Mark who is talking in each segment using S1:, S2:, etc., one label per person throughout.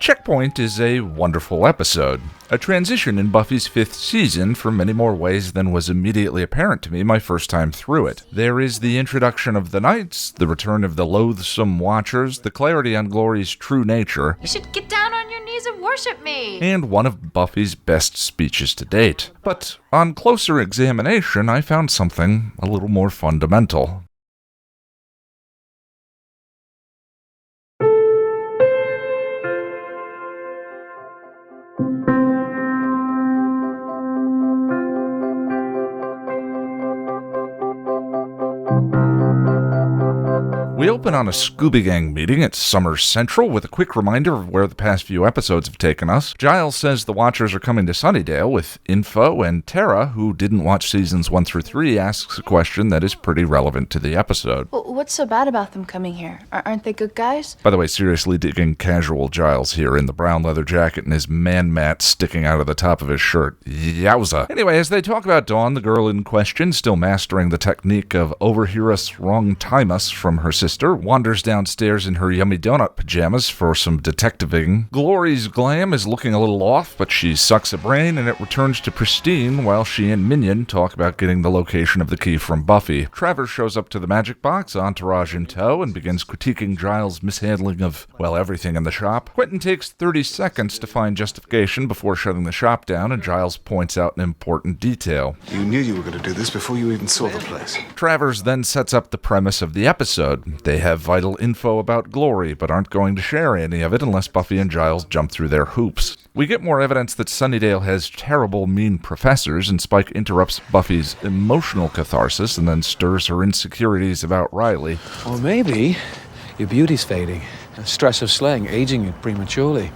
S1: Checkpoint is a wonderful episode, a transition in Buffy's 5th season for many more ways than was immediately apparent to me my first time through it. There is the introduction of the Knights, the return of the loathsome Watchers, the clarity on Glory's true nature.
S2: You should get down on your knees and worship me!
S1: And one of Buffy's best speeches to date. But on closer examination, I found something a little more fundamental. We open on a Scooby Gang meeting at Summers Central with a quick reminder of where the past few episodes have taken us. Giles says the Watchers are coming to Sunnydale with info, and Tara, who didn't watch seasons 1 through 3, asks a question that is pretty relevant to the episode.
S3: What's so bad about them coming here? Aren't they good guys?
S1: By the way, seriously digging casual Giles here in the brown leather jacket and his man mat sticking out of the top of his shirt. Yowza. Anyway, as they talk about Dawn, the girl in question, still mastering the technique of overhear us, wrong time us from her sister, wanders downstairs in her yummy donut pajamas for some detectiving. Glory's glam is looking a little off, but she sucks a brain and it returns to pristine while she and Minion talk about getting the location of the key from Buffy. Travers shows up to the magic box, entourage in tow, and begins critiquing Giles' mishandling of, well, everything in the shop. Quentin takes 30 seconds to find justification before shutting the shop down, and Giles points out an important detail.
S4: You knew you were going to do this before you even saw the place.
S1: Travers then sets up the premise of the episode. They have vital info about Glory, but aren't going to share any of it unless Buffy and Giles jump through their hoops. We get more evidence that Sunnydale has terrible, mean professors, and Spike interrupts Buffy's emotional catharsis and then stirs her insecurities about Riley.
S5: Or maybe your beauty's fading. The stress of slaying, aging you prematurely.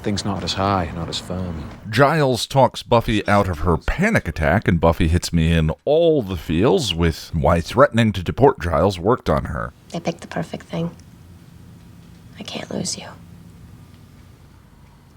S5: Things not as high, not as firm.
S1: Giles talks Buffy out of her panic attack, and Buffy hits me in all the feels with why threatening to deport Giles worked on her.
S6: I picked the perfect thing. I can't lose you.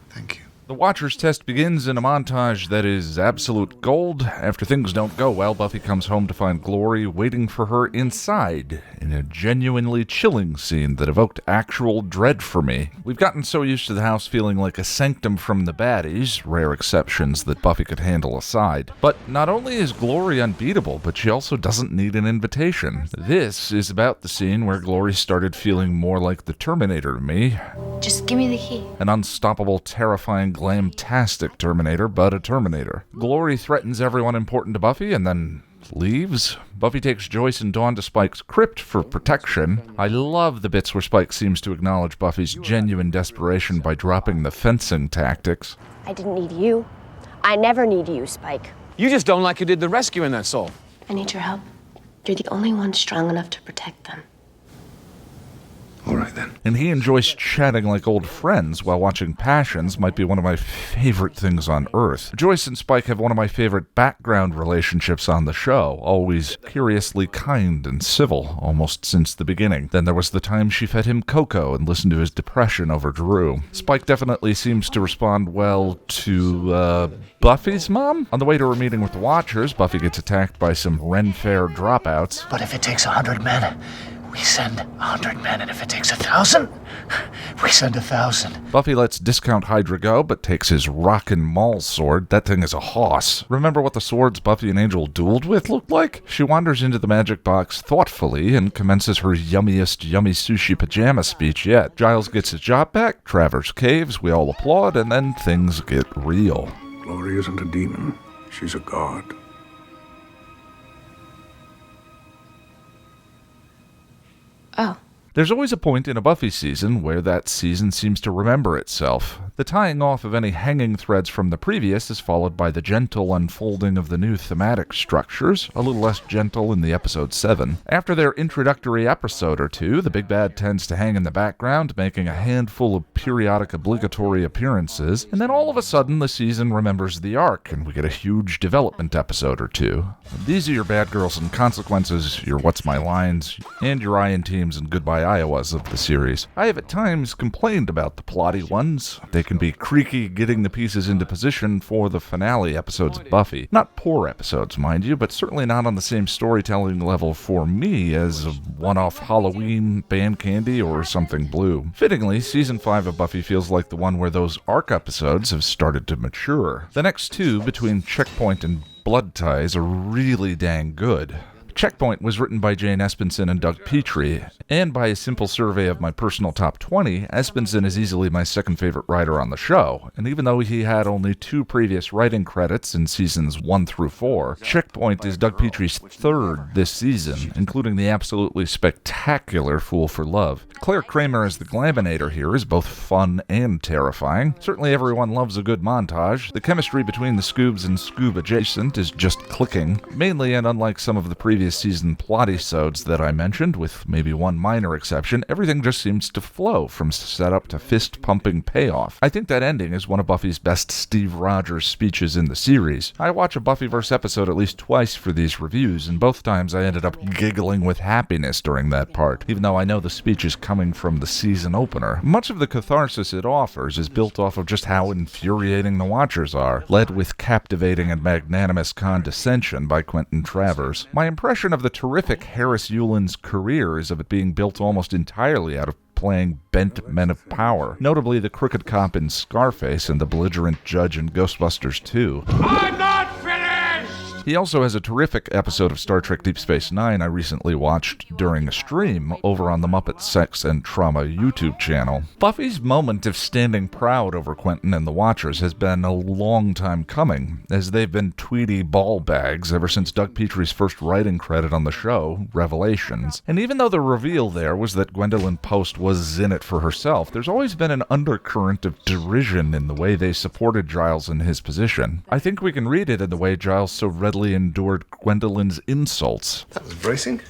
S4: Thank you.
S1: The Watcher's test begins in a montage that is absolute gold. After things don't go well, Buffy comes home to find Glory waiting for her inside in a genuinely chilling scene that evoked actual dread for me. We've gotten so used to the house feeling like a sanctum from the baddies, rare exceptions that Buffy could handle aside. But not only is Glory unbeatable, but she also doesn't need an invitation. This is about the scene where Glory started feeling more like the Terminator to me.
S6: Just give me the key.
S1: An unstoppable, terrifying, glamtastic Terminator, but a Terminator. Glory threatens everyone important to Buffy and then leaves. Buffy takes Joyce and Dawn to Spike's crypt for protection. I love the bits where Spike seems to acknowledge Buffy's genuine desperation by dropping the fencing tactics.
S6: I didn't need you. I never need you, Spike.
S5: You just don't like you did the rescuing, that's all.
S6: I need your help. You're the only one strong enough to protect them.
S4: All right, then.
S1: And he and Joyce chatting like old friends while watching Passions might be one of my favorite things on Earth. Joyce and Spike have one of my favorite background relationships on the show, always curiously kind and civil, almost since the beginning. Then there was the time she fed him cocoa and listened to his depression over Drew. Spike definitely seems to respond well to, Buffy's mom? On the way to her meeting with the Watchers, Buffy gets attacked by some Ren Fair dropouts.
S7: But if it takes 100 men, we send 100 men, and if it takes 1,000, we send 1,000.
S1: Buffy lets Discount Hydra go, but takes his rockin' Maul sword. That thing is a hoss. Remember what the swords Buffy and Angel dueled with looked like? She wanders into the magic box thoughtfully and commences her yummiest yummy sushi pajama speech yet. Giles gets his job back, Travers caves, we all applaud, and then things get real.
S4: Glory isn't a demon. She's a god.
S3: Oh.
S1: There's always a point in a Buffy season where that season seems to remember itself. The tying off of any hanging threads from the previous is followed by the gentle unfolding of the new thematic structures, a little less gentle in the episode 7. After their introductory episode or two, the big bad tends to hang in the background, making a handful of periodic obligatory appearances, and then all of a sudden the season remembers the arc, and we get a huge development episode or two. These are your Bad Girls and Consequences, your What's My Lines, and your Iron Teams and Goodbye Iowas of the series. I have at times complained about the plotty ones. They can be creaky getting the pieces into position for the finale episodes of Buffy. Not poor episodes, mind you, but certainly not on the same storytelling level for me as a one-off Halloween, Band Candy, or Something Blue. Fittingly, Season 5 of Buffy feels like the one where those arc episodes have started to mature. The next two, between Checkpoint and Blood Ties, are really dang good. Checkpoint was written by Jane Espenson and Doug Petrie, and by a simple survey of my personal top 20, Espenson is easily my second favorite writer on the show, and even though he had only 2 previous writing credits in seasons 1 through 4, Checkpoint is Doug Petrie's third this season, including the absolutely spectacular Fool for Love. Claire Kramer as the Glaminator here is both fun and terrifying. Certainly everyone loves a good montage. The chemistry between the Scoobs and Scoob adjacent is just clicking, mainly and unlike some of the previous season plot-episodes that I mentioned, with maybe one minor exception, everything just seems to flow from setup to fist-pumping payoff. I think that ending is one of Buffy's best Steve Rogers speeches in the series. I watch a Buffyverse episode at least twice for these reviews, and both times I ended up giggling with happiness during that part, even though I know the speech is coming from the season opener. Much of the catharsis it offers is built off of just how infuriating the Watchers are, led with captivating and magnanimous condescension by Quentin Travers. My impression of the terrific Harris Yulin's career is of it being built almost entirely out of playing bent men of power, notably the crooked cop in Scarface and the belligerent judge in Ghostbusters 2.
S8: I'm not finished!
S1: He also has a terrific episode of Star Trek Deep Space Nine I recently watched during a stream over on the Muppet Sex and Trauma YouTube channel. Buffy's moment of standing proud over Quentin and the Watchers has been a long time coming, as they've been Tweety ball bags ever since Doug Petrie's first writing credit on the show, Revelations. And even though the reveal there was that Gwendolyn Post was in it for herself, there's always been an undercurrent of derision in the way they supported Giles in his position. I think we can read it in the way Giles so readily endured Gwendolyn's insults.
S4: That was bracing.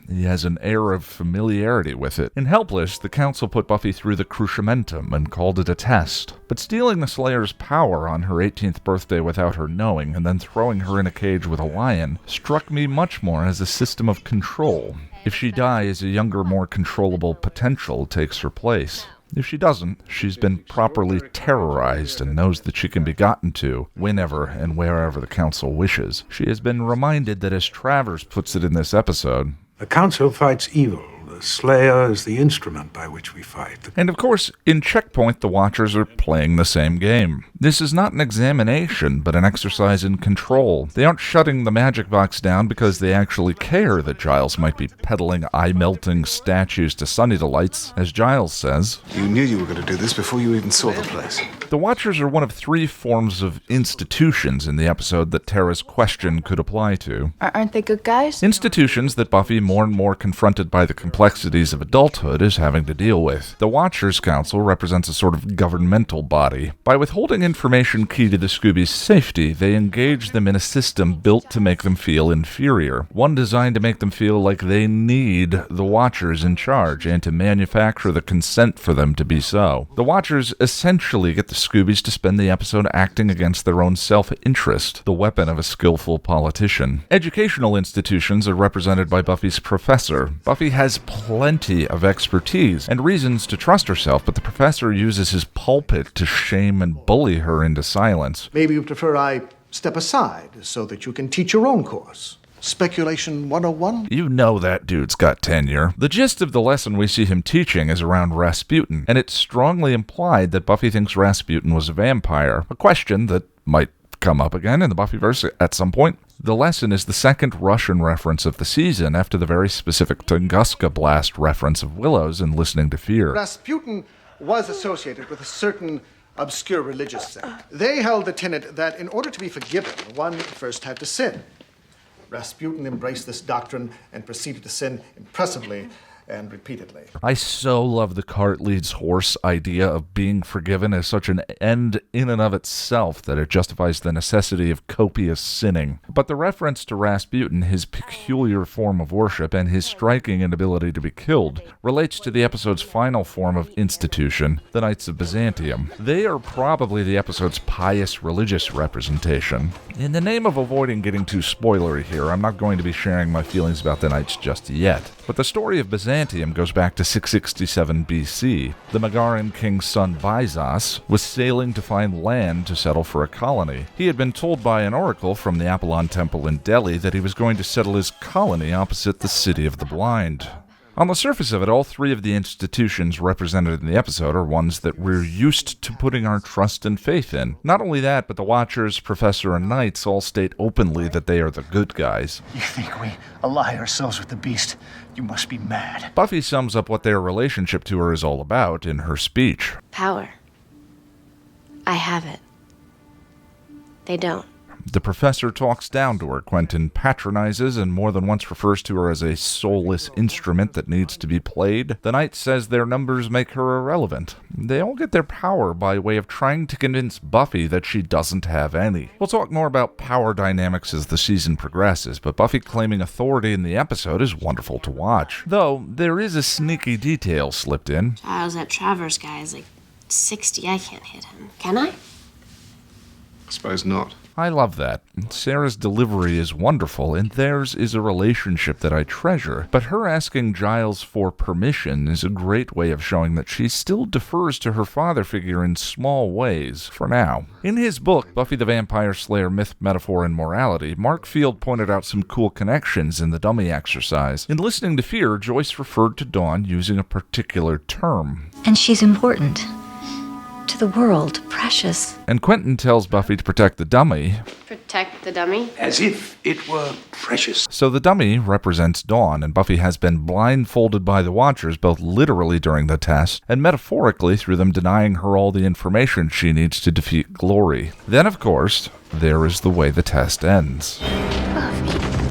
S1: He has an air of familiarity with it. In Helpless, the Council put Buffy through the cruciamentum and called it a test. But stealing the Slayer's power on her 18th birthday without her knowing, and then throwing her in a cage with a lion, struck me much more as a system of control. If she dies, a younger, more controllable potential takes her place. If she doesn't, she's been properly terrorized and knows that she can be gotten to whenever and wherever the Council wishes. She has been reminded that, as Travers puts it in this episode,
S4: The Council fights evil. The Slayer is the instrument by which we fight.
S1: And of course, in Checkpoint, the Watchers are playing the same game. This is not an examination, but an exercise in control. They aren't shutting the magic box down because they actually care that Giles might be peddling eye-melting statues to Sunny Delights, as Giles says.
S4: You knew you were going to do this before you even saw the place.
S1: The Watchers are one of 3 forms of institutions in the episode that Tara's question could apply to.
S3: Aren't they good guys?
S1: Institutions that Buffy, more and more confronted by the complexities of adulthood, is having to deal with. The Watchers Council represents a sort of governmental body. By withholding information key to the Scoobies' safety, they engage them in a system built to make them feel inferior. One designed to make them feel like they need the Watchers in charge and to manufacture the consent for them to be so. The Watchers essentially get the Scoobies to spend the episode acting against their own self-interest, the weapon of a skillful politician. Educational institutions are represented by Buffy's professor. Buffy has plenty of expertise and reasons to trust herself, but the professor uses his pulpit to shame and bully her into silence.
S9: Maybe you prefer I step aside so that you can teach your own course. Speculation 101?
S1: You know that dude's got tenure. The gist of the lesson we see him teaching is around Rasputin, and it's strongly implied that Buffy thinks Rasputin was a vampire, a question that might come up again in the Buffyverse at some point. The lesson is the second Russian reference of the season, after the very specific Tunguska Blast reference of Willow's in Listening to Fear.
S9: Rasputin was associated with a certain obscure religious sect. They held the tenet that in order to be forgiven, one first had to sin. Rasputin embraced this doctrine and proceeded to sin impressively and repeatedly.
S1: I so love the cart leads horse idea of being forgiven as such an end in and of itself that it justifies the necessity of copious sinning. But the reference to Rasputin, his peculiar form of worship, and his striking inability to be killed, relates to the episode's final form of institution, the Knights of Byzantium. They are probably the episode's pious religious representation. In the name of avoiding getting too spoilery here, I'm not going to be sharing my feelings about the Knights just yet. But the story of Byzantium Byzantium goes back to 667 BC. The Megaran king's son Byzas was sailing to find land to settle for a colony. He had been told by an oracle from the Apollon Temple in Delhi that he was going to settle his colony opposite the City of the Blind. On the surface of it, all three of the institutions represented in the episode are ones that we're used to putting our trust and faith in. Not only that, but the Watchers, Professor, and Knights all state openly that they are the good guys.
S7: You think we ally ourselves with the beast? You must be mad.
S1: Buffy sums up what their relationship to her is all about in her speech.
S6: Power. I have it. They don't.
S1: The professor talks down to her. Quentin patronizes and more than once refers to her as a soulless instrument that needs to be played. The Knight says their numbers make her irrelevant. They all get their power by way of trying to convince Buffy that she doesn't have any. We'll talk more about power dynamics as the season progresses, but Buffy claiming authority in the episode is wonderful to watch. Though, there is a sneaky detail slipped in.
S6: Giles, that Travers guy is like 60. I can't hit him. Can I?
S8: I suppose not.
S1: I love that. Sarah's delivery is wonderful, and theirs is a relationship that I treasure. But her asking Giles for permission is a great way of showing that she still defers to her father figure in small ways, for now. In his book, Buffy the Vampire Slayer, Myth, Metaphor, and Morality, Mark Field pointed out some cool connections in the dummy exercise. In Listening to Fear, Joyce referred to Dawn using a particular term.
S10: And she's important. To the world, precious.
S1: And Quentin tells Buffy to protect the dummy.
S6: Protect the dummy?
S4: As if it were precious.
S1: So the dummy represents Dawn, and Buffy has been blindfolded by the Watchers, both literally during the test, and metaphorically through them denying her all the information she needs to defeat Glory. Then, of course, there is the way the test ends.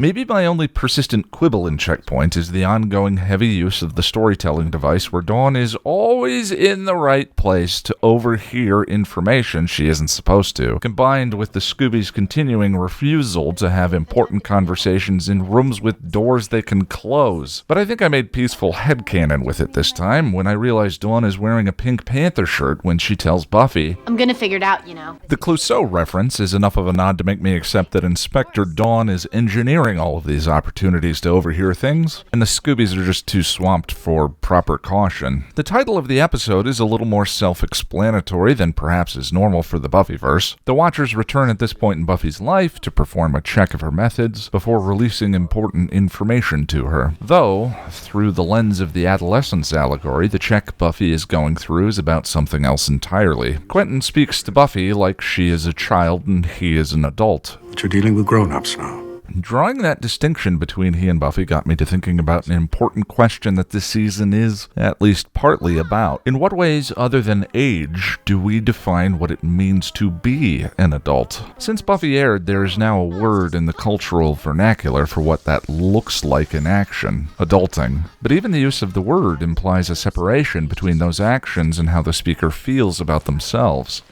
S1: Maybe my only persistent quibble in Checkpoint is the ongoing heavy use of the storytelling device where Dawn is always in the right place to overhear information she isn't supposed to, combined with the Scooby's continuing refusal to have important conversations in rooms with doors they can close. But I think I made peaceful headcanon with it this time when I realized Dawn is wearing a Pink Panther shirt when she tells Buffy,
S2: I'm gonna figure it out, you know.
S1: The Clouseau reference is enough of a nod to make me accept that Inspector Dawn is engineering all of these opportunities to overhear things, and the Scoobies are just too swamped for proper caution. The title of the episode is a little more self-explanatory than perhaps is normal for the Buffyverse. The Watchers return at this point in Buffy's life to perform a check of her methods before releasing important information to her. Though, through the lens of the adolescence allegory, the check Buffy is going through is about something else entirely. Quentin speaks to Buffy like she is a child and he is an adult.
S4: But you're dealing with grown-ups now.
S1: Drawing that distinction between he and Buffy got me to thinking about an important question that this season is, at least partly about. In what ways, other than age, do we define what it means to be an adult? Since Buffy aired, there is now a word in the cultural vernacular for what that looks like in action, adulting. But even the use of the word implies a separation between those actions and how the speaker feels about themselves.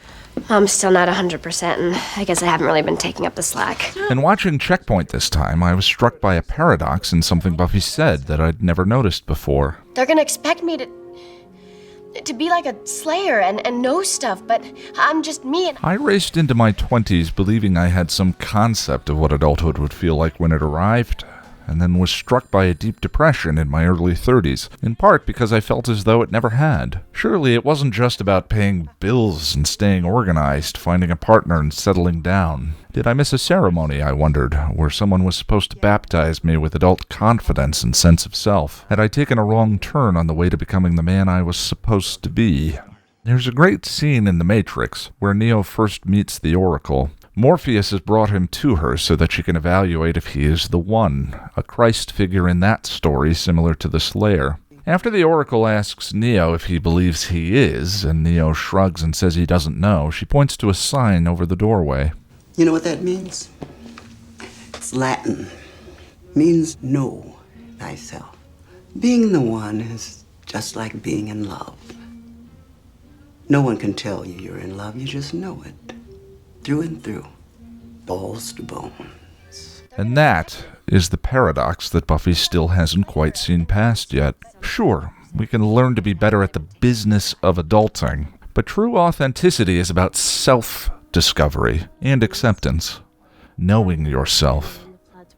S6: I'm still not 100%, and I guess I haven't really been taking up the slack.
S1: In watching Checkpoint this time, I was struck by a paradox in something Buffy said that I'd never noticed before.
S6: They're gonna expect me to be like a slayer and know stuff, but I'm just me. And
S1: I raced into my 20s believing I had some concept of what adulthood would feel like when it arrived, and then was struck by a deep depression in my early 30s, in part because I felt as though it never had. Surely it wasn't just about paying bills and staying organized, finding a partner and settling down. Did I miss a ceremony, I wondered, where someone was supposed to baptize me with adult confidence and sense of self? Had I taken a wrong turn on the way to becoming the man I was supposed to be? There's a great scene in The Matrix where Neo first meets the Oracle. Morpheus has brought him to her so that she can evaluate if he is the one, a Christ figure in that story similar to the Slayer. After the Oracle asks Neo if he believes he is, and Neo shrugs and says he doesn't know, she points to a sign over the doorway.
S11: You know what that means? It's Latin. Means know thyself. Being the one is just like being in love. No one can tell you you're in love, you just know it. Through and through, balls to bones.
S1: And that is the paradox that Buffy still hasn't quite seen past yet. Sure, we can learn to be better at the business of adulting, but true authenticity is about self-discovery and acceptance, knowing yourself.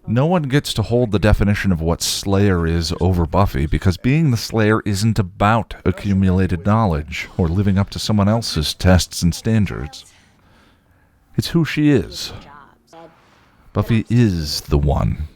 S1: No one gets to hold the definition of what Slayer is over Buffy, because being the Slayer isn't about accumulated knowledge or living up to someone else's tests and standards. It's who she is. Buffy is the one.